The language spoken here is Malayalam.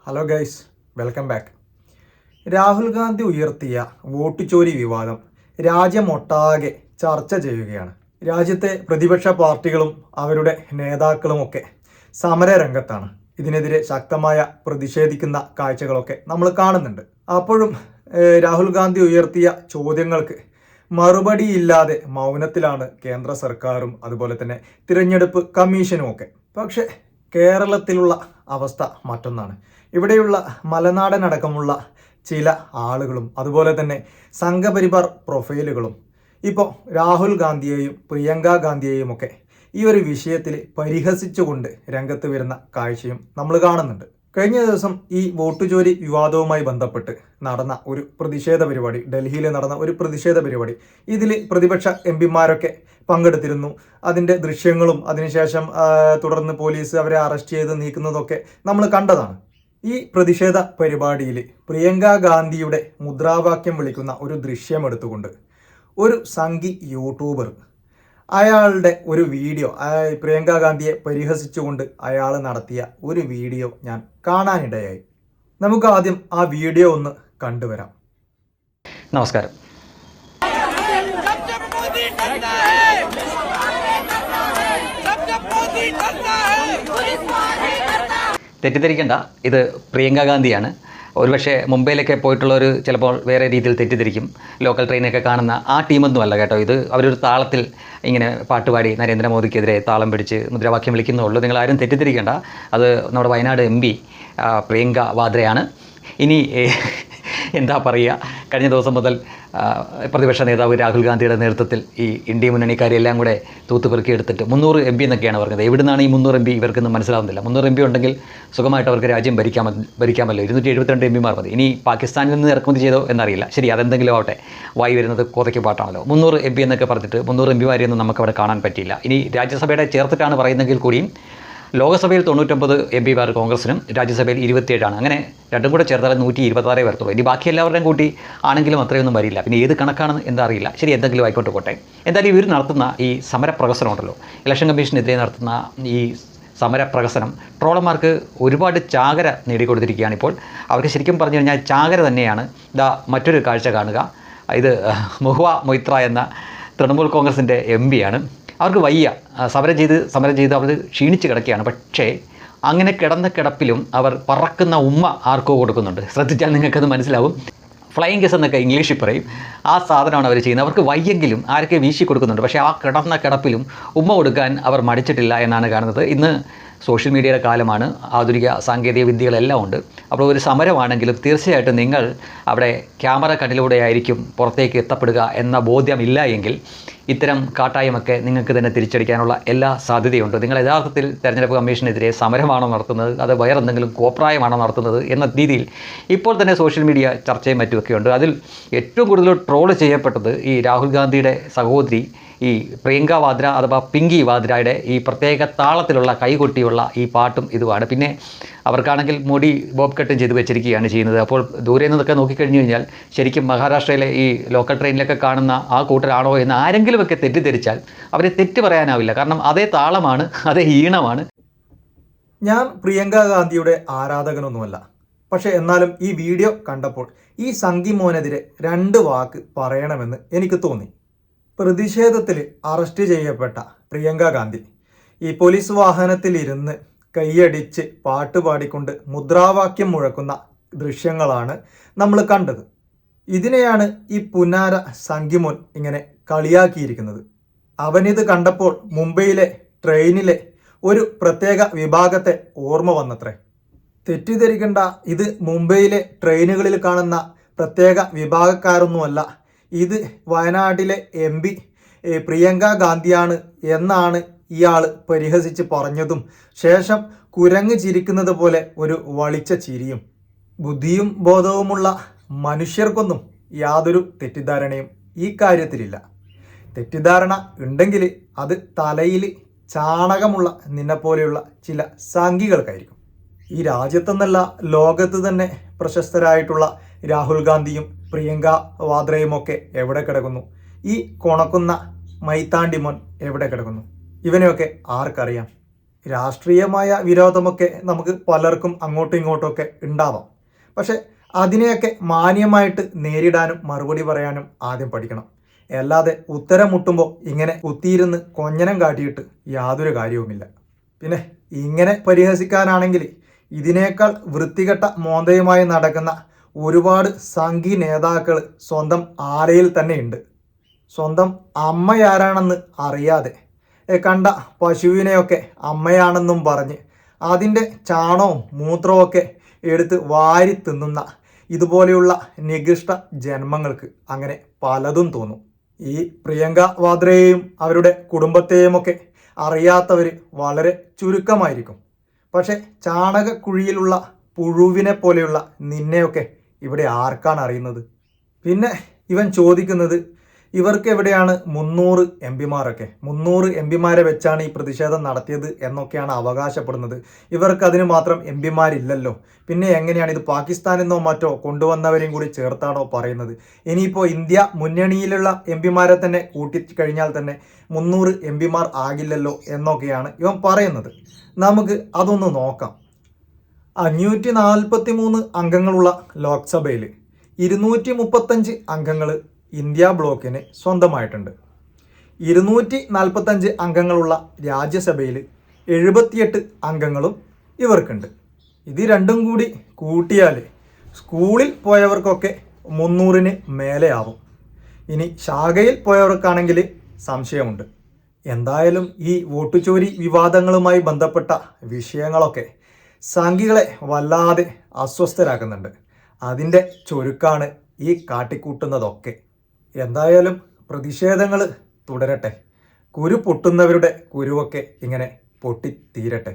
Hello guys, welcome back. Rahul Gandhi ഉയർത്തിയ വോട്ട് ചോരി വിവാദം രാജ്യമൊട്ടാകെ ചർച്ച ചെയ്യുകയാണ്. രാജ്യത്തെ പ്രതിപക്ഷ പാർട്ടികളും അവരുടെ നേതാക്കളുമൊക്കെ സമരരംഗത്താണ്. ഇതിനെതിരെ ശക്തമായ പ്രതിഷേധിക്കുന്ന കാഴ്ചകളൊക്കെ നമ്മൾ കാണുന്നുണ്ട്. അപ്പോഴും രാഹുൽ ഗാന്ധി ഉയർത്തിയ ചോദ്യങ്ങൾക്ക് മറുപടിയില്ലാതെ മൗനത്തിലാണ് കേന്ദ്ര സർക്കാരും അതുപോലെ തന്നെ തിരഞ്ഞെടുപ്പ് കമ്മീഷനും ഒക്കെ. പക്ഷേ കേരളത്തിലുള്ള അവസ്ഥ മറ്റൊന്നാണ്. ഇവിടെയുള്ള മലനാടനടക്കമുള്ള ചില ആളുകളും അതുപോലെ തന്നെ സംഘപരിവാർ പ്രൊഫൈലുകളും ഇപ്പോൾ രാഹുൽ ഗാന്ധിയെയും പ്രിയങ്ക ഗാന്ധിയെയും ഒക്കെ ഈ ഒരു വിഷയത്തിൽ പരിഹസിച്ചുകൊണ്ട് രംഗത്ത് വരുന്ന കാഴ്ചയും നമ്മൾ കാണുന്നുണ്ട്. കഴിഞ്ഞ ദിവസം ഈ വോട്ട് ചോരി വിവാദവുമായി ബന്ധപ്പെട്ട് നടന്ന ഒരു പ്രതിഷേധ പരിപാടി, ഡൽഹിയിൽ നടന്ന ഒരു പ്രതിഷേധ പരിപാടി, ഇതിൽ പ്രതിപക്ഷ എംപിമാരൊക്കെ പങ്കെടുത്തിരുന്നു. അതിൻ്റെ ദൃശ്യങ്ങളും അതിനുശേഷം തുടർന്ന് പോലീസ് അവരെ അറസ്റ്റ് ചെയ്ത് നീക്കുന്നതൊക്കെ നമ്മൾ കണ്ടതാണ്. ഈ പ്രതിഷേധ പരിപാടിയിൽ പ്രിയങ്ക ഗാന്ധിയുടെ മുദ്രാവാക്യം വിളിക്കുന്ന ഒരു ദൃശ്യം എടുത്തുകൊണ്ട് ഒരു സംഘി യൂട്യൂബർ അയാളുടെ ഒരു വീഡിയോ, പ്രിയങ്ക ഗാന്ധിയെ പരിഹസിച്ചുകൊണ്ട് അയാൾ നടത്തിയ ഒരു വീഡിയോ ഞാൻ കാണാനിടയായി. നമുക്ക് ആദ്യം ആ വീഡിയോ ഒന്ന് കണ്ടുവരാം. നമസ്കാരം. തെറ്റിദ്ധരിക്കേണ്ട, ഇത് പ്രിയങ്ക ഗാന്ധിയാണ്. ഒരുപക്ഷെ മുംബൈയിലൊക്കെ പോയിട്ടുള്ളവർ ചിലപ്പോൾ വേറെ രീതിയിൽ തെറ്റിദ്ധരിക്കും. ലോക്കൽ ട്രെയിനൊക്കെ കാണുന്ന ആ ടീമൊന്നും അല്ല കേട്ടോ. ഇത് അവരൊരു താളത്തിൽ ഇങ്ങനെ പാട്ടുപാടി നരേന്ദ്രമോദിക്കെതിരെ താളം പിടിച്ച് മുദ്രാവാക്യം വിളിക്കുന്നുള്ളൂ. നിങ്ങളാരും തെറ്റിദ്ധരിക്കേണ്ട. അത് നമ്മുടെ വയനാട് MP പ്രിയങ്ക വാദ്രയാണ്. ഇനി എന്താ പറയുക, കഴിഞ്ഞ ദിവസം മുതൽ പ്രതിപക്ഷ നേതാവ് രാഹുൽ ഗാന്ധിയുടെ നേതൃത്വത്തിൽ ഈ ഇന്ത്യ മുന്നണിക്കാരെല്ലാം കൂടെ തൂത്തുപെറുക്കി എടുത്തിട്ട് 300 MP എന്നൊക്കെയാണ് പറഞ്ഞത്. എവിടുന്നാണ് ഈ 300 MP? ഇവർക്കൊന്നും മനസ്സിലാവുന്നില്ല. 300 MP ഉണ്ടെങ്കിൽ സുഖമായിട്ട് അവർക്ക് രാജ്യം ഭരിക്കാമല്ലോ. 272 MP മാർ മതി. ഇനി പാകിസ്ഥാനിൽ നിന്ന് ഇറക്കുമതി ചെയ്തോ എന്നറിയില്ല. ശരി, അതെന്തെങ്കിലും ആവട്ടെ. വായി വരുന്നത് കോതയ്ക്ക് പാട്ടാണല്ലോ. 300 MP എന്നൊക്കെ പറഞ്ഞിട്ട് 300 MP മാരെയൊന്നും നമുക്കവിടെ കാണാൻ പറ്റിയില്ല. ഇനി രാജ്യസഭയുടെ ചേർത്തിട്ടാണ് പറയുന്നതെങ്കിൽ കൂടിയും ലോകസഭയിൽ 99 MP മാർ കോൺഗ്രസിനും രാജ്യസഭയിൽ 27 അങ്ങനെ രണ്ടും കൂടെ ചേർത്താൽ 126 വരത്തുള്ളൂ. ഇനി ബാക്കി എല്ലാവരുടെയും കൂട്ടി ആണെങ്കിലും അത്രയൊന്നും വരില്ല. പിന്നെ ഏത് കണക്കാണെന്ന് എന്താ അറിയില്ല. ശരി, എന്തെങ്കിലും ആയിക്കോട്ടെ പോട്ടെ. എന്തായാലും ഇവർ നടത്തുന്ന ഈ സമരപ്രകസനം ഉണ്ടല്ലോ, ഇലക്ഷൻ കമ്മീഷനെതിരെ നടത്തുന്ന ഈ സമരപ്രകസനം ട്രോളന്മാർക്ക് ഒരുപാട് ചാകര നേടിക്കൊടുത്തിരിക്കുകയാണ്. ഇപ്പോൾ അവർക്ക് ശരിക്കും പറഞ്ഞു കഴിഞ്ഞാൽ ചാകര തന്നെയാണ്. ഇതാ മറ്റൊരു കാഴ്ച കാണുക. ഇത് മഹുവ മൊയ്ത്ര എന്ന തൃണമൂൽ കോൺഗ്രസിൻ്റെ MP ആണ്. അവർക്ക് വയ്യ, സമരം ചെയ്ത് അവർ ക്ഷീണിച്ച് കിടക്കുകയാണ്. പക്ഷേ അങ്ങനെ കിടന്ന കിടപ്പിലും അവർ പറക്കുന്ന ഉമ്മ ആർക്കോ കൊടുക്കുന്നുണ്ട്. ശ്രദ്ധിച്ചാൽ നിങ്ങൾക്കത് മനസ്സിലാവും. ഫ്ലൈയിങ് കിസ് എന്നൊക്കെ ഇംഗ്ലീഷിൽ പറയും. ആ സാധനമാണ് അവർ ചെയ്യുന്നത്. അവർക്ക് വയ്യെങ്കിലും ആരൊക്കെ വീശി കൊടുക്കുന്നുണ്ട്. പക്ഷേ ആ കിടന്ന കിടപ്പിലും ഉമ്മ കൊടുക്കാൻ അവർ മടിച്ചിട്ടില്ല എന്നാണ് കാണുന്നത്. ഇന്ന് സോഷ്യൽ മീഡിയയുടെ കാലമാണ്. ആധുനിക സാങ്കേതിക വിദ്യകളെല്ലാം ഉണ്ട്. അപ്പോൾ ഒരു സമരമാണെങ്കിലും തീർച്ചയായിട്ടും നിങ്ങൾ അവിടെ ക്യാമറ കണ്ണിലൂടെ ആയിരിക്കും പുറത്തേക്ക് എത്തപ്പെടുക എന്ന ബോധ്യമില്ല എങ്കിൽ ഇത്തരം കാട്ടായമൊക്കെ നിങ്ങൾക്ക് തന്നെ തിരിച്ചടിക്കാനുള്ള എല്ലാ സാധ്യതയുണ്ട്. നിങ്ങൾ യഥാർത്ഥത്തിൽ തെരഞ്ഞെടുപ്പ് കമ്മീഷനെതിരെ സമരമാണോ നടത്തുന്നത്, അത് വേറെന്തെങ്കിലും കോപ്രായമാണോ നടത്തുന്നത് എന്ന രീതിയിൽ ഇപ്പോൾ തന്നെ സോഷ്യൽ മീഡിയ ചർച്ചയും മറ്റുമൊക്കെ ഉണ്ട്. അതിൽ ഏറ്റവും കൂടുതൽ ട്രോൾ ചെയ്യപ്പെട്ടത് ഈ രാഹുൽ ഗാന്ധിയുടെ സഹോദരി ഈ പ്രിയങ്ക വാദ്ര അഥവാ പിങ്കി വാദ്രയുടെ ഈ പ്രത്യേക താളത്തിലുള്ള കൈകൊട്ടിയുള്ള ഈ പാട്ടും ഇതുമാണ്. പിന്നെ അവർക്കാണെങ്കിൽ മുടി ബോബ് കട്ടും ചെയ്ത് വെച്ചിരിക്കുകയാണ് ചെയ്യുന്നത്. അപ്പോൾ ദൂരെ നിന്നൊക്കെ നോക്കിക്കഴിഞ്ഞു കഴിഞ്ഞാൽ ശരിക്കും മഹാരാഷ്ട്രയിലെ ഈ ലോക്കൽ ട്രെയിനിലൊക്കെ കാണുന്ന ആ കൂട്ടരാണോ എന്ന് ആരെങ്കിലുമൊക്കെ തെറ്റിദ്ധരിച്ചാൽ അവരെ തെറ്റ് പറയാനാവില്ല. കാരണം അതേ താളമാണ്, അതേ ഈണമാണ്. ഞാൻ പ്രിയങ്ക ഗാന്ധിയുടെ ആരാധകനൊന്നുമല്ല. പക്ഷേ എന്നാലും ഈ വീഡിയോ കണ്ടപ്പോൾ ഈ സംഘി മോനെതിരെ 2 വാക്ക് പറയണമെന്ന് എനിക്ക് തോന്നി. പ്രതിഷേധത്തിൽ അറസ്റ്റ് ചെയ്യപ്പെട്ട പ്രിയങ്ക ഗാന്ധി ഈ പോലീസ് വാഹനത്തിലിരുന്ന് കൈയടിച്ച് പാട്ടുപാടിക്കൊണ്ട് മുദ്രാവാക്യം മുഴക്കുന്ന ദൃശ്യങ്ങളാണ് നമ്മൾ കണ്ടത്. ഇതിനെയാണ് ഈ പുന്നാര സംഘിമോൻ ഇങ്ങനെ കളിയാക്കിയിരിക്കുന്നത്. അവനിത് കണ്ടപ്പോൾ മുംബൈയിലെ ട്രെയിനിലെ ഒരു പ്രത്യേക വിഭാഗത്തെ ഓർമ്മ വന്നത്രേ. തെറ്റിദ്ധരിക്കേണ്ട, ഇത് മുംബൈയിലെ ട്രെയിനുകളിൽ കാണുന്ന പ്രത്യേക വിഭാഗക്കാരൊന്നുമല്ല. ഇത് വയനാട്ടിലെ MP പ്രിയങ്ക ഗാന്ധിയാണ് എന്നാണ് ഇയാൾ പരിഹസിച്ച് പറഞ്ഞതും ശേഷം കുരങ്ങ് ചിരിക്കുന്നത് പോലെ ഒരു വളിച്ച ചിരിയും. ബുദ്ധിയും ബോധവുമുള്ള മനുഷ്യർക്കൊന്നും യാതൊരു തെറ്റിദ്ധാരണയും ഈ കാര്യത്തിലില്ല. തെറ്റിദ്ധാരണ ഉണ്ടെങ്കിൽ അത് തലയിൽ ചാണകമുള്ള നിന്നെപ്പോലെയുള്ള ചില സംഘികൾക്കായിരിക്കും. ഈ രാജ്യത്തെന്നല്ല ലോകത്ത് തന്നെ പ്രശസ്തരായിട്ടുള്ള രാഹുൽ ഗാന്ധിയും പ്രിയങ്ക വാദ്രയുമൊക്കെ എവിടെ കിടക്കുന്നു? ഈ കൊണക്കുന്ന മൈത്താണ്ടിമോൻ എവിടെ കിടക്കുന്നു? ഇവനെയൊക്കെ ആർക്കറിയാം? രാഷ്ട്രീയമായ വിരോധമൊക്കെ നമുക്ക് പലർക്കും അങ്ങോട്ടും ഇങ്ങോട്ടുമൊക്കെ ഉണ്ടാവാം. പക്ഷെ അതിനെയൊക്കെ മാന്യമായിട്ട് നേരിടാനും മറുപടി പറയാനും ആദ്യം പഠിക്കണം. അല്ലാതെ ഉത്തരം മുട്ടുമ്പോൾ ഇങ്ങനെ കുത്തിയിരുന്ന് കൊഞ്ഞനം കാട്ടിയിട്ട് യാതൊരു കാര്യവുമില്ല. പിന്നെ ഇങ്ങനെ പരിഹസിക്കാനാണെങ്കിൽ ഇതിനേക്കാൾ വൃത്തികെട്ട മോന്തയുമായി നടക്കുന്ന ഒരുപാട് സംഘി നേതാക്കൾ സ്വന്തം ആലയിൽ തന്നെ ഉണ്ട്. സ്വന്തം അമ്മയാരാണെന്ന് അറിയാതെ കണ്ട പശുവിനെയൊക്കെ അമ്മയാണെന്നും പറഞ്ഞ് അതിൻ്റെ ചാണവും മൂത്രവും ഒക്കെ എടുത്ത് വാരി തിന്നുന്ന ഇതുപോലെയുള്ള നികൃഷ്ട ജന്മങ്ങൾക്ക് അങ്ങനെ പലതും തോന്നും. ഈ പ്രിയങ്ക വാദ്രയെയും അവരുടെ കുടുംബത്തെയുമൊക്കെ അറിയാത്തവർ വളരെ ചുരുക്കമായിരിക്കും. പക്ഷെ ചാണകക്കുഴിയിലുള്ള പുഴുവിനെ പോലെയുള്ള നിന്നെയൊക്കെ ഇവിടെ ആർക്കാണ് അറിയുന്നത്? പിന്നെ ഇവൻ ചോദിക്കുന്നത് ഇവർക്ക് എവിടെയാണ് 300 MP-മാരൊക്കെ? 300 MP-മാരെ വെച്ചാണ് ഈ പ്രതിഷേധം നടത്തിയത് എന്നൊക്കെയാണ് അവകാശപ്പെടുന്നത്. ഇവർക്ക് അതിന് മാത്രം MP-മാരില്ലല്ലോ. പിന്നെ എങ്ങനെയാണ് ഇത് പാകിസ്ഥാനിൽ നിന്നോ മറ്റോ കൊണ്ടുവന്നവരെയും കൂടി ചേർത്താണോ പറയുന്നത്? ഇനിയിപ്പോൾ ഇന്ത്യ മുന്നണിയിലുള്ള MP-മാരെ തന്നെ കൂട്ടിക്കഴിഞ്ഞാൽ തന്നെ 300 MP-മാർ ആകില്ലല്ലോ എന്നൊക്കെയാണ് ഇവൻ പറയുന്നത്. നമുക്ക് അതൊന്ന് നോക്കാം. 543 അംഗങ്ങളുള്ള ലോക്സഭയിൽ 235 അംഗങ്ങൾ ഇന്ത്യ ബ്ലോക്കിന് സ്വന്തമായിട്ടുണ്ട്. 245 അംഗങ്ങളുള്ള രാജ്യസഭയിൽ 78 അംഗങ്ങളും ഇവർക്കുണ്ട്. ഇത് രണ്ടും കൂടി കൂട്ടിയാൽ സ്കൂളിൽ പോയവർക്കൊക്കെ 300-ന് മേലെയാവും. ഇനി ശാഖയിൽ പോയവർക്കാണെങ്കിൽ സംശയമുണ്ട്. എന്തായാലും ഈ വോട്ട് ചോരി വിവാദങ്ങളുമായി ബന്ധപ്പെട്ട വിഷയങ്ങളൊക്കെ സംഘികളെ വല്ലാതെ അസ്വസ്ഥരാക്കുന്നുണ്ട്. അതിൻ്റെ ചുരുക്കാണ് ഈ കാട്ടിക്കൂട്ടുന്നതൊക്കെ. എന്തായാലും പ്രതിഷേധങ്ങൾ തുടരട്ടെ. കുരു പൊട്ടുന്നവരുടെ കുരുവൊക്കെ ഇങ്ങനെ പൊട്ടിത്തീരട്ടെ.